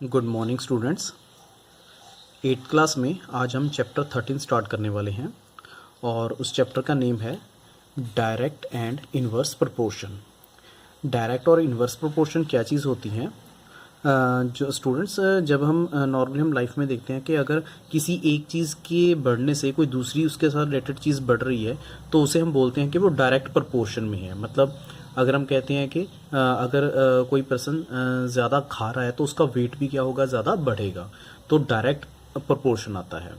Good morning students. 8th class में आज हम चैप्टर 13 स्टार्ट करने वाले हैं और उस चैप्टर का नेम है direct and inverse proportion. Direct और इन्वर्स प्रोपोर्शन क्या चीज़ होती हैं? जो स्टूडेंट्स, जब हम नॉर्मली हम लाइफ में देखते हैं कि अगर किसी एक चीज़ के बढ़ने से कोई दूसरी उसके साथ रिलेटेड चीज़ बढ़ रही है तो उसे हम बोलते हैं कि वो डायरेक्ट प्रोपोर्शन में है। मतलब अगर हम कहते हैं कि अगर कोई पर्सन ज़्यादा खा रहा है तो उसका वेट भी क्या होगा, ज़्यादा बढ़ेगा, तो डायरेक्ट प्रोपोर्शन आता है।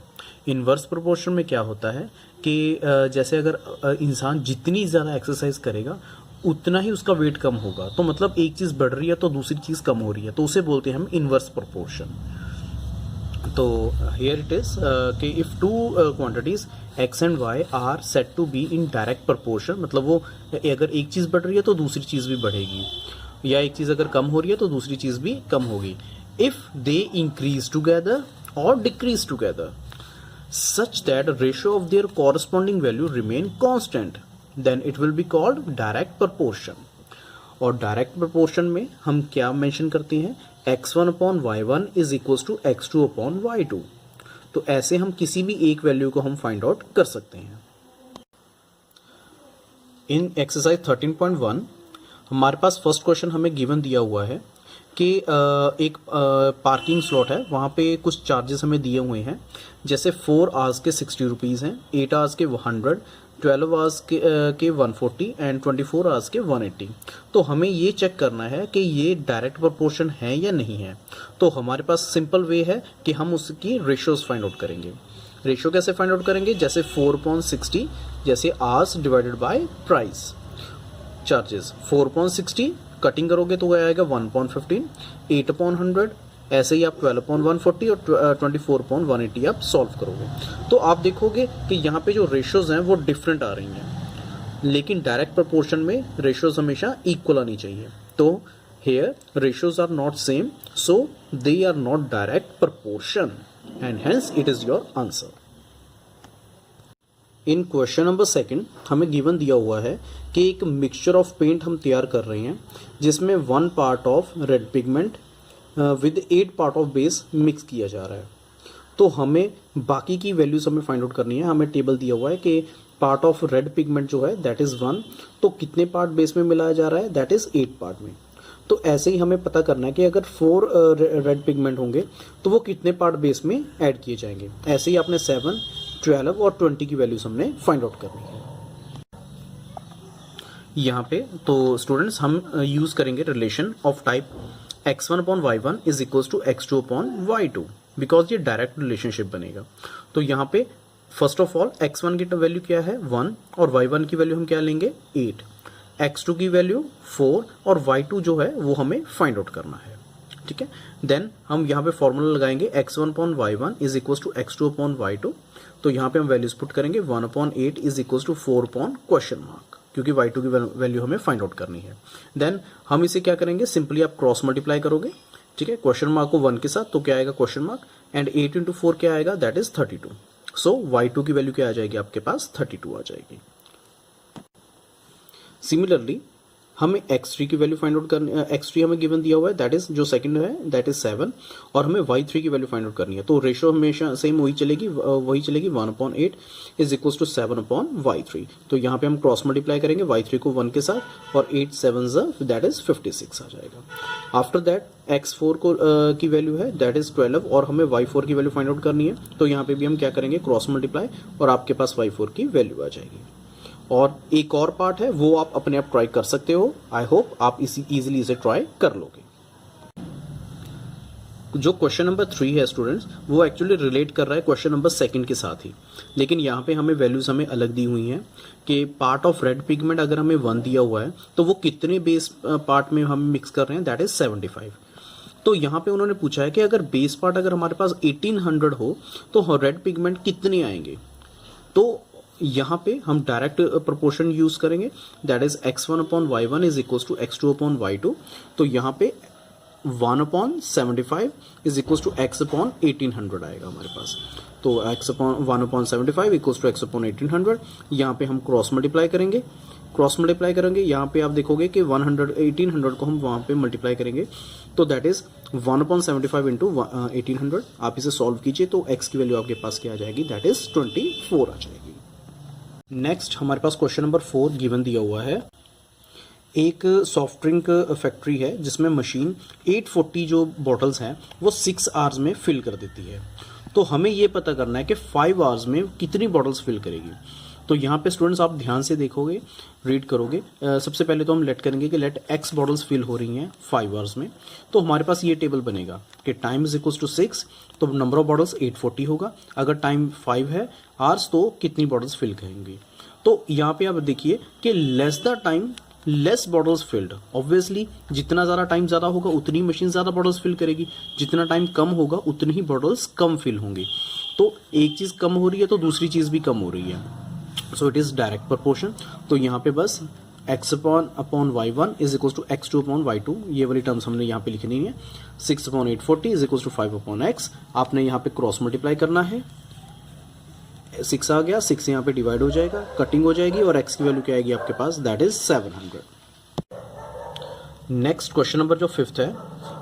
इन्वर्स प्रोपोर्शन में क्या होता है कि जैसे अगर इंसान जितनी ज़्यादा एक्सरसाइज करेगा उतना ही उसका वेट कम होगा, तो मतलब एक चीज़ बढ़ रही है तो दूसरी चीज़ कम हो रही है, तो उसे बोलते हैं हम इन्वर्स प्रोपोर्शन। तो हियर इट इज कि if two quantities x and y are set to be in direct proportion, मतलब वो अगर एक चीज़ बढ़ रही है तो दूसरी चीज़ भी बढ़ेगी, या एक चीज़ अगर कम हो रही है तो दूसरी चीज़ भी कम होगी। इफ दे इंक्रीज टुगेदर और decrease together such that ratio of their corresponding value remain constant, then it will be called direct proportion। और डायरेक्ट प्रोपोर्शन में हम क्या मेंशन करते हैं, x1 upon y1 is equals to x2 upon y2। तो ऐसे हम किसी भी एक वैल्यू को हम फाइंड आउट कर सकते हैं। इन एक्सरसाइज 13.1 हमारे पास फर्स्ट क्वेश्चन हमें गिवन दिया हुआ है कि एक पार्किंग स्लॉट है, वहाँ पे कुछ चार्जेस हमें दिए हुए हैं, जैसे 4 आवर्स के 60 रुपीज़ हैं, 8 आवर्स के 100, 12 आवर्स के 140 एंड 24 आवर्स के 180। तो हमें ये चेक करना है कि ये डायरेक्ट प्रोपोर्शन है या नहीं है। तो हमारे पास सिंपल वे है कि हम उसकी रेशियोज फाइंड आउट करेंगे। रेशियो कैसे फाइंड आउट करेंगे, जैसे 4/60 जैसे hours divided by price, charges 4/60 cutting करोगे तो आएगा 1/15, 8/100, ऐसे ही आप 12/140 और 24/180 आप सॉल्व करोगे। तो आप देखोगे कि यहाँ पे जो रेशियोज हैं वो डिफरेंट आ रही हैं, लेकिन डायरेक्ट प्रोपोर्शन में रेशियोज हमेशा इक्वल आनी चाहिए। तो here ratios are not same, so they are not direct proportion and hence it is your answer. In question number 2 हमें गिवन दिया हुआ है कि एक मिक्सचर ऑफ पेंट हम तैयार कर रहे हैं जिसमें 1 part of red pigment with 8 part of base mix किया जा रहा है। तो हमें बाकी की वैल्यूज हमें फाइंड आउट करनी है। हमें टेबल दिया हुआ है कि पार्ट ऑफ रेड पिगमेंट जो है दैट इज़ 1, तो कितने पार्ट बेस में मिलाया जा रहा है, दैट इज़ 8 पार्ट में। तो ऐसे ही हमें पता करना है कि अगर 4 रेड पिगमेंट होंगे तो वो कितने पार्ट बेस में ऐड किए जाएंगे। ऐसे ही आपने 7, 12 और 20 की वैल्यूज हमने फाइंड आउट करनी है यहाँ पे। तो स्टूडेंट्स हम यूज करेंगे relation of type x1 upon y1 is equals to x2 upon y2, because ये डायरेक्ट रिलेशनशिप बनेगा। तो यहाँ पे फर्स्ट ऑफ ऑल x1 की वैल्यू क्या है 1 और y1 की वैल्यू हम क्या लेंगे 8, x2 की वैल्यू 4 और y2 जो है वो हमें फाइंड आउट करना है। ठीक है, देन हम यहाँ पे फॉर्मूला लगाएंगे x1 upon y1 is equals to x2 upon y2। तो यहाँ पे हम वैल्यूज पुट करेंगे 1/8 is equals to 4 upon question mark, क्योंकि y2 की वैल्यू हमें फाइंड आउट करनी है। देन हम इसे क्या करेंगे, सिंपली आप क्रॉस मल्टीप्लाई करोगे, ठीक है, क्वेश्चन मार्क को 1 के साथ, तो क्या आएगा क्वेश्चन मार्क, एंड 8 × 4 क्या आएगा, दैट इज 32। सो y2 की वैल्यू क्या आ जाएगी, आपके पास 32 आ जाएगी। सिमिलरली हमें x3 की वैल्यू फाइंड आउट करनी है। x3 हमें गिवन दिया हुआ है, दैट इज जो सेकंड है दैट इज 7, और हमें y3 की वैल्यू फाइंड आउट करनी है। तो रेशियो हमेशा सेम वही चलेगी 1/8 is equals to 7 upon y3। तो यहाँ पे हम क्रॉस मल्टीप्लाई करेंगे y3 को 1 के साथ, और 8 7 दैट इज 56 आ जाएगा। आफ्टर दैट x4 को की वैल्यू है दैट इज 12, और हमें y4 की वैल्यू फाइंड आउट करनी है। तो यहाँ पे भी हम क्या करेंगे, क्रॉस मल्टीप्लाई, और आपके पास y4 की वैल्यू आ जाएगी। और एक और पार्ट है वो आप अपने आप ट्राई कर सकते हो। आई होप आप इजीली इसे ट्राई कर लोगे। जो क्वेश्चन नंबर 3 है स्टूडेंट्स, वो एक्चुअली रिलेट कर रहा है क्वेश्चन नंबर 2 के साथ ही, लेकिन यहाँ पे हमें वैल्यूज हमें अलग दी हुई हैं कि पार्ट ऑफ रेड पिगमेंट अगर हमें 1 दिया हुआ है तो वो कितने बेस पार्ट में हम मिक्स कर रहे हैं, दैट इज 75। तो यहाँ पे उन्होंने पूछा है कि अगर बेस पार्ट अगर हमारे पास 1800 हो तो रेड पिगमेंट कितने आएंगे। तो यहाँ पे हम डायरेक्ट प्रोपोर्शन यूज करेंगे, that is x1 upon y1 is equals to x2 upon y2। तो यहाँ पे 1/75 is equals to x upon 1800 आएगा हमारे पास। तो x upon 1/75 equals to x upon 1800। यहाँ पे हम क्रॉस मल्टीप्लाई करेंगे, क्रॉस मल्टीप्लाई करेंगे, यहाँ पे आप देखोगे कि 1800 को हम वहाँ पे मल्टीप्लाई करेंगे, तो दैट इज 1/75 इंटू 1800। आप इसे सॉल्व कीजिए तो x की वैल्यू आपके पास क्या आ जाएगी, दैट इज 24 आ जाएगी। नेक्स्ट हमारे पास क्वेश्चन नंबर 4 गिवन दिया हुआ है। एक सॉफ्ट ड्रिंक फैक्ट्री है जिसमें मशीन 840 जो बॉटल्स हैं वो 6 आवर्स में फिल कर देती है। तो हमें ये पता करना है कि 5 आवर्स में कितनी बॉटल्स फिल करेगी। तो यहाँ पे स्टूडेंट्स आप ध्यान से देखोगे, रीड करोगे। सबसे पहले तो हम लेट करेंगे कि लेट x बॉटल्स फिल हो रही हैं 5 आवर्स में। तो हमारे पास ये टेबल बनेगा कि टाइम इज इक्वल्स टू 6, तो नंबर ऑफ बॉटल्स 840 होगा। अगर टाइम 5 है आवर्स तो कितनी बॉटल्स फिल करेंगी। तो यहाँ पे आप देखिए कि less the time less bottles field. Obviously जितना ज़्यादा टाइम ज़्यादा होगा उतनी मशीन ज़्यादा बॉटल्स फिल करेगी, जितना टाइम कम होगा उतनी ही बॉटल्स कम फिल होंगी। तो एक चीज़ कम हो रही है तो दूसरी चीज़ भी कम हो रही है, so it is direct proportion. तो यहाँ पे बस x/अपॉन y1 is equal to x2 upon y2, ये वाली टर्म्स हमने यहाँ पे लिखनी है। 6/840 इज इक्वल टू 5/x। आपने यहाँ पे क्रॉस मल्टीप्लाई करना है, 6 आ गया, 6 यहाँ पे डिवाइड हो जाएगा, कटिंग हो जाएगी और x की वैल्यू क्या आएगी आपके पास, that is 700। Next question number जो 5th है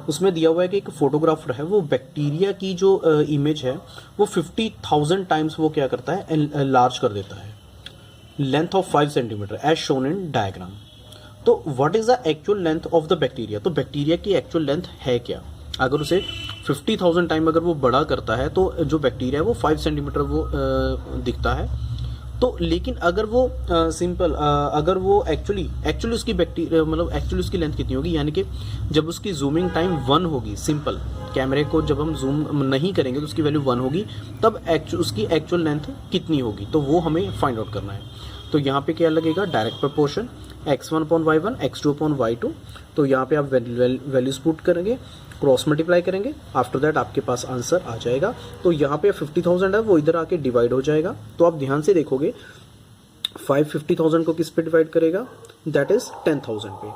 उसमें दिया हुआ है कि एक फोटोग्राफर है, वो बैक्टीरिया की जो इमेज है वो 50,000 टाइम्स वो क्या करता है, एनलार्ज कर देता है, length of 5 centimetre as shown in diagram. तो what is the actual length of the bacteria. तो बैक्टीरिया की एक्चुअल लेंथ है क्या। अगर उसे 50,000 टाइम अगर वो बड़ा करता है तो जो बैक्टीरिया है वो 5 सेंटीमीटर वो दिखता है। तो लेकिन अगर वो अगर वो एक्चुअली उसकी बैक्टीरिया मतलब एक्चुअली उसकी लेंथ कितनी होगी, यानी कि जब उसकी जूमिंग टाइम 1 होगी, सिंपल कैमरे को जब हम जूम नहीं करेंगे तो उसकी वैल्यू 1 होगी, तब उसकी एक्चुअल लेंथ कितनी होगी, तो वो हमें फाइंड आउट करना है। तो यहाँ पे क्या लगेगा, डायरेक्ट प्रोपोर्शन x1/y1 x2/y2। तो यहाँ पे आप वैल्यूज पुट करेंगे, क्रॉस मल्टीप्लाई करेंगे, आफ्टर दैट आपके पास आंसर आ जाएगा। तो यहाँ पे 50,000 है वो इधर आके डिवाइड हो जाएगा। तो आप ध्यान से देखोगे 5 50,000 को किस पे डिवाइड करेगा, दैट इज 10,000 पे।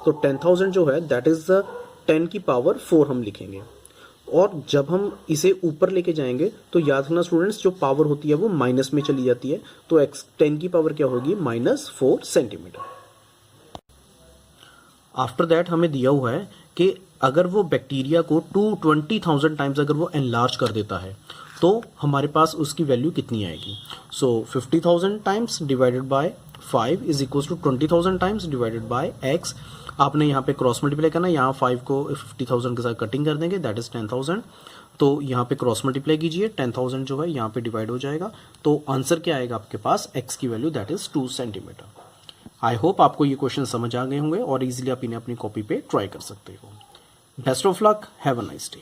तो 10,000 जो है दैट इज द 10 की पावर 4 हम लिखेंगे। और जब हम इसे ऊपर लेके जाएंगे तो याद रखना स्टूडेंट्स, जो पावर होती है वो माइनस में चली जाती है। तो x10 की पावर क्या होगी, -4 सेंटीमीटर। आफ्टर दैट हमें दिया हुआ है कि अगर वो बैक्टीरिया को 20,000 टाइम्स अगर वो एनलार्ज कर देता है तो हमारे पास उसकी वैल्यू कितनी आएगी। So 50,000 times divided by 5 is equal to 20,000 times divided by x। आपने यहाँ पे क्रॉस मल्टीप्लाई करना है, यहाँ 5 को 50,000 के साथ कटिंग कर देंगे, दैट इज 10,000। तो यहाँ पे क्रॉस मल्टीप्लाई कीजिए, 10,000 जो है यहाँ पे डिवाइड हो जाएगा। तो आंसर क्या आएगा आपके पास, x की value that is 2 centimetre. I hope आपको ये क्वेश्चन समझ आ गए होंगे और इजीली आप इन्हें अपनी कॉपी पे ट्राई कर सकते हो। Best of luck, have a nice day.